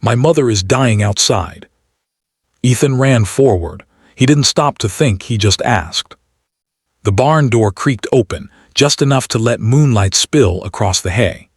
My mother is dying outside." Ethan ran forward. He didn't stop to think, he just asked. The barn door creaked open, just enough to let moonlight spill across the hay.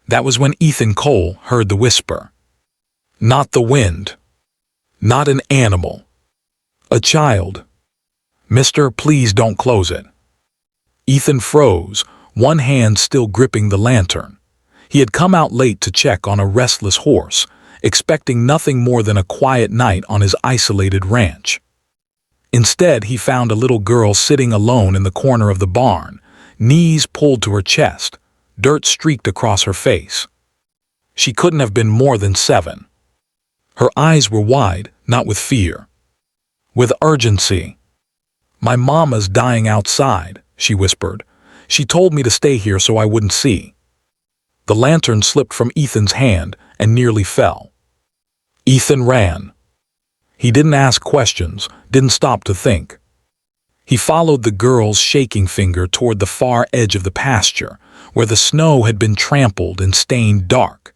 That was when Ethan Cole heard the whisper. Not the wind. Not an animal. A child. "Mister, please don't close it." Ethan froze, one hand still gripping the lantern. He had come out late to check on a restless horse, expecting nothing more than a quiet night on his isolated ranch. Instead, he found a little girl sitting alone in the corner of the barn, knees pulled to her chest, dirt streaked across her face. She couldn't have been more than 7. Her eyes were wide, not with fear. With urgency. "My mama's dying outside," she whispered. "She told me to stay here so I wouldn't see." The lantern slipped from Ethan's hand and nearly fell. Ethan ran. He didn't ask questions, didn't stop to think. He followed the girl's shaking finger toward the far edge of the pasture, where the snow had been trampled and stained dark.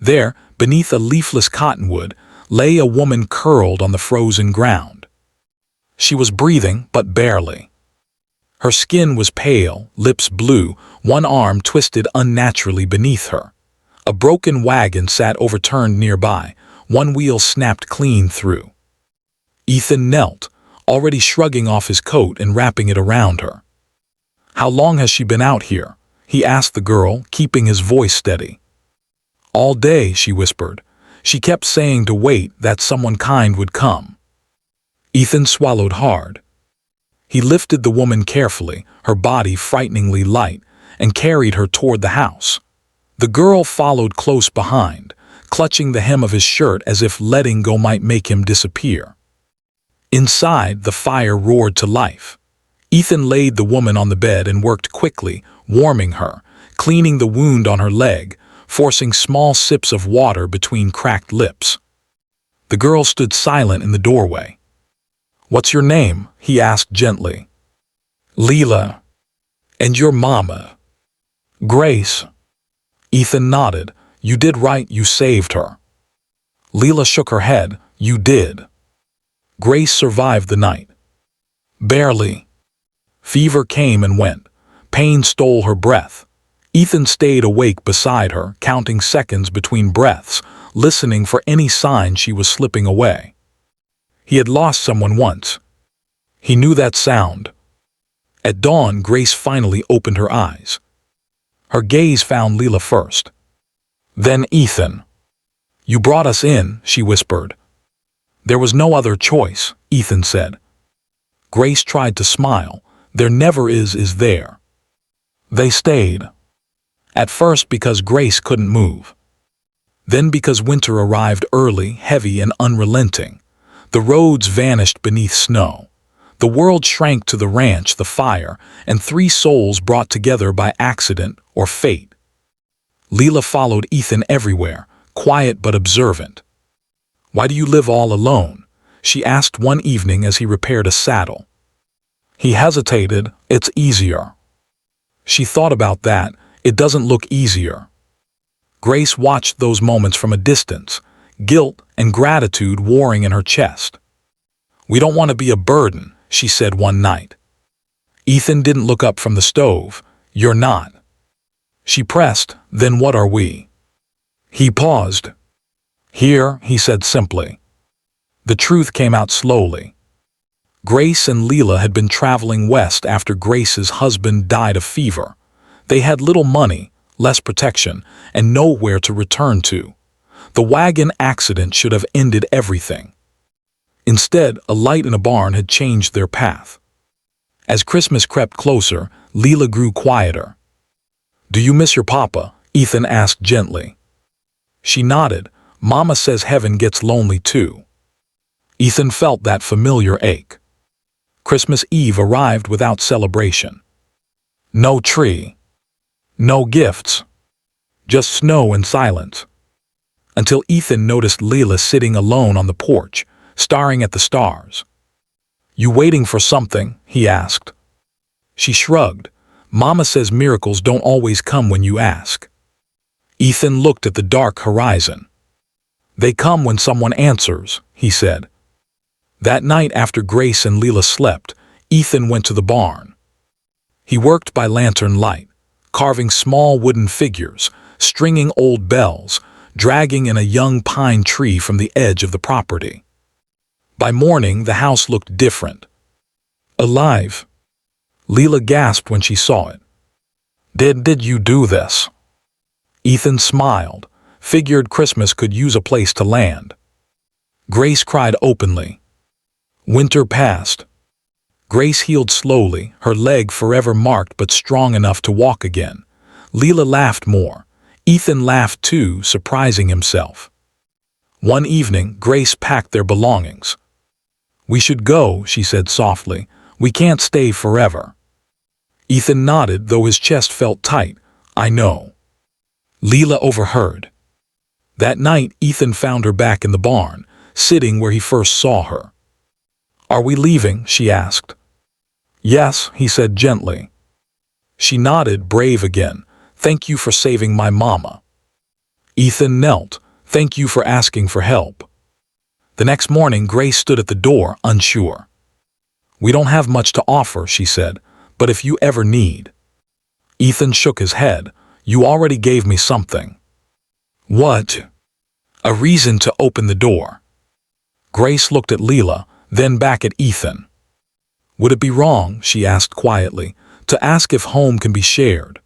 There, beneath a leafless cottonwood, lay a woman curled on the frozen ground. She was breathing, but barely. Her skin was pale, lips blue, one arm twisted unnaturally beneath her. A broken wagon sat overturned nearby, one wheel snapped clean through. Ethan knelt, already shrugging off his coat and wrapping it around her. "How long has she been out here?" he asked the girl, keeping his voice steady. "All day," she whispered. "She kept saying to wait, that someone kind would come." Ethan swallowed hard. He lifted the woman carefully, her body frighteningly light, and carried her toward the house. The girl followed close behind, clutching the hem of his shirt as if letting go might make him disappear. Inside, the fire roared to life. Ethan laid the woman on the bed and worked quickly, warming her, cleaning the wound on her leg, forcing small sips of water between cracked lips. The girl stood silent in the doorway. "What's your name?" he asked gently. "Leela." "And your mama?" "Grace." Ethan nodded. "You did right, you saved her." Leela shook her head. "You did." Grace survived the night. Barely. Fever came and went. Pain stole her breath. Ethan stayed awake beside her, counting seconds between breaths, listening for any sign she was slipping away. He had lost someone once. He knew that sound. At dawn, Grace finally opened her eyes. Her gaze found Leela first. Then Ethan. "You brought us in," she whispered. "There was no other choice," Ethan said. Grace tried to smile. "There never is there?" They stayed. At first because Grace couldn't move. Then because winter arrived early, heavy and unrelenting. The roads vanished beneath snow. The world shrank to the ranch, the fire, and 3 souls brought together by accident or fate. Leela followed Ethan everywhere, quiet but observant. "Why do you live all alone?" she asked one evening as he repaired a saddle. He hesitated. "It's easier." She thought about that. "It doesn't look easier." Grace watched those moments from a distance, guilt and gratitude warring in her chest. "We don't want to be a burden," she said one night. Ethan didn't look up from the stove. "You're not." She pressed. "Then what are we?" He paused. "Here," he said simply. The truth came out slowly. Grace and Leela had been traveling west after Grace's husband died of fever. They had little money, less protection, and nowhere to return to. The wagon accident should have ended everything. Instead, a light in a barn had changed their path. As Christmas crept closer, Leela grew quieter. "Do you miss your papa?" Ethan asked gently. She nodded. "Mama says heaven gets lonely too." Ethan felt that familiar ache. Christmas Eve arrived without celebration. No tree. No gifts. Just snow and silence. Until Ethan noticed Leela sitting alone on the porch, staring at the stars. "You waiting for something?" he asked. She shrugged. "Mama says miracles don't always come when you ask." Ethan looked at the dark horizon. They come when someone answers, he said. That night after Grace and Leela slept, Ethan went to the barn. He worked by lantern light, carving small wooden figures, stringing old bells, dragging in a young pine tree from the edge of the property. By morning, the house looked different. Alive. Leela gasped when she saw it. Did you do this? Ethan smiled, figured Christmas could use a place to land. Grace cried openly. Winter passed. Grace healed slowly, her leg forever marked but strong enough to walk again. Leela laughed more. Ethan laughed too, surprising himself. One evening, Grace packed their belongings. We should go, she said softly. We can't stay forever. Ethan nodded, though his chest felt tight. I know. Leela overheard. That night, Ethan found her back in the barn, sitting where he first saw her. Are we leaving? She asked. Yes, he said gently. She nodded, brave again. Thank you for saving my mama. Ethan knelt. Thank you for asking for help. The next morning, Grace stood at the door, unsure. We don't have much to offer, she said, but if you ever need. Ethan shook his head. You already gave me something. What? A reason to open the door. Grace looked at Leela, then back at Ethan. Would it be wrong, she asked quietly, to ask if home can be shared?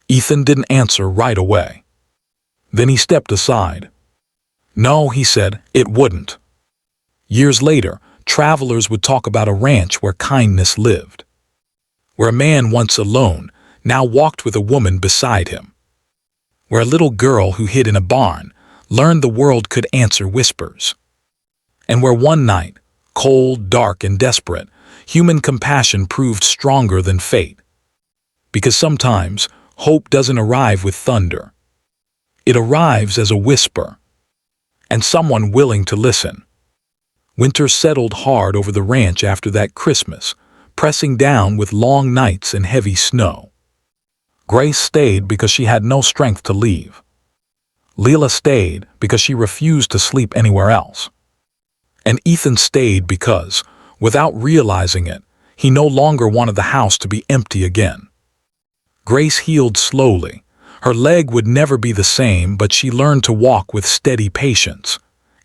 Ethan didn't answer right away. Then he stepped aside. No, he said, it wouldn't. Years later, travelers would talk about a ranch where kindness lived. Where a man once alone now walked with a woman beside him. Where a little girl who hid in a barn learned the world could answer whispers. And where one night, cold, dark, and desperate, human compassion proved stronger than fate. Because sometimes, hope doesn't arrive with thunder. It arrives as a whisper. And someone willing to listen. Winter settled hard over the ranch after that Christmas, pressing down with long nights and heavy snow. Grace stayed because she had no strength to leave. Leela stayed because she refused to sleep anywhere else. And Ethan stayed because, without realizing it, he no longer wanted the house to be empty again. Grace healed slowly. Her leg would never be the same, but she learned to walk with steady patience.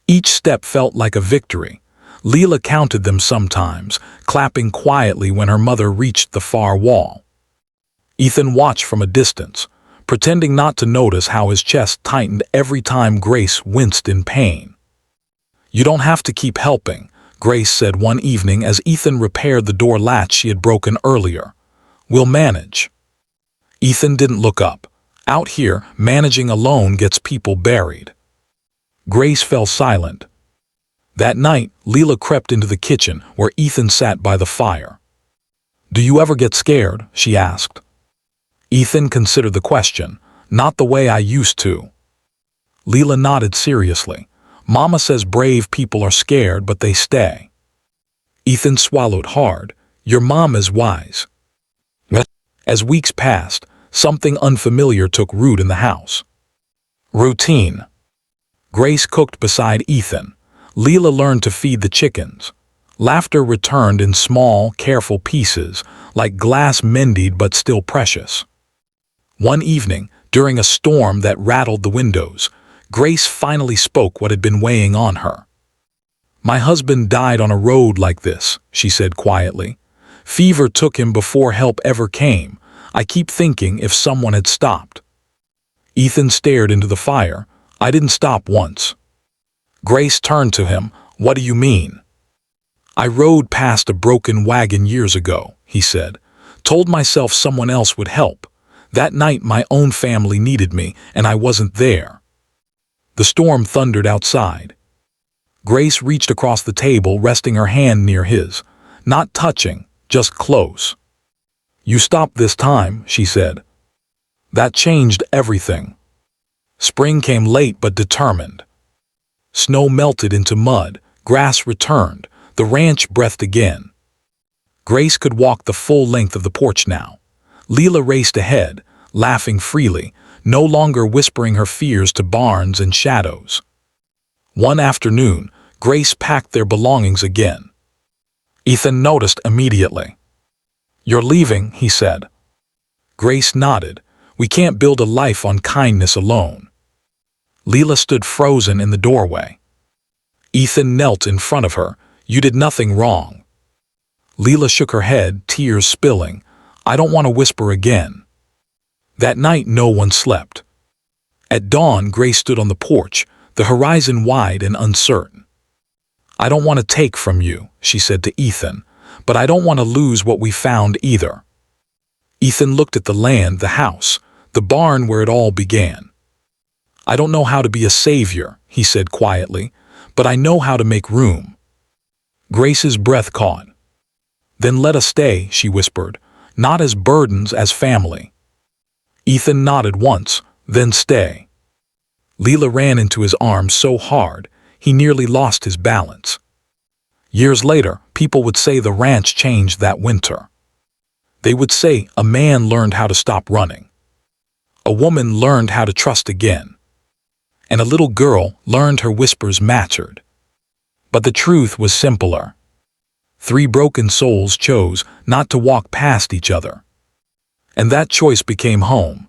Each step felt like a victory. Leela counted them sometimes, clapping quietly when her mother reached the far wall. Ethan watched from a distance, pretending not to notice how his chest tightened every time Grace winced in pain. You don't have to keep helping, Grace said one evening as Ethan repaired the door latch she had broken earlier. We'll manage. Ethan didn't look up. Out here, managing alone gets people buried. Grace fell silent. That night, Leela crept into the kitchen where Ethan sat by the fire. Do you ever get scared? She asked. Ethan considered the question. Not the way I used to. Leela nodded seriously. Mama says brave people are scared, but they stay. Ethan swallowed hard. Your mom is wise. As weeks passed, something unfamiliar took root in the house. Routine. Grace cooked beside Ethan. Leela learned to feed the chickens. Laughter returned in small, careful pieces, like glass mended but still precious. One evening, during a storm that rattled the windows, Grace finally spoke what had been weighing on her. My husband died on a road like this, she said quietly. Fever took him before help ever came. I keep thinking if someone had stopped. Ethan stared into the fire. I didn't stop once. Grace turned to him. What do you mean? I rode past a broken wagon years ago, he said. Told myself someone else would help. That night my own family needed me, and I wasn't there. The storm thundered outside. Grace reached across the table, resting her hand near his. Not touching, just close. You stopped this time, she said. That changed everything. Spring came late but determined. Snow melted into mud, grass returned, the ranch breathed again. Grace could walk the full length of the porch now. Leela raced ahead, laughing freely, no longer whispering her fears to barns and shadows. One afternoon, Grace packed their belongings again. Ethan noticed immediately. "You're leaving," he said. Grace nodded. "We can't build a life on kindness alone." Leela stood frozen in the doorway. Ethan knelt in front of her. "You did nothing wrong." Leela shook her head, tears spilling. "I don't want to whisper again." That night no one slept. At dawn, Grace stood on the porch, the horizon wide and uncertain. "I don't want to take from you," she said to Ethan, "but I don't want to lose what we found either." Ethan looked at the land, the house, the barn where it all began. "I don't know how to be a savior," he said quietly, "but I know how to make room." Grace's breath caught. "Then let us stay," she whispered, "not as burdens, as family." Ethan nodded once, "Then stay." Leela ran into his arms so hard, he nearly lost his balance. Years later, people would say the ranch changed that winter. They would say a man learned how to stop running. A woman learned how to trust again. And a little girl learned her whispers mattered. But the truth was simpler. 3 broken souls chose not to walk past each other. And that choice became home.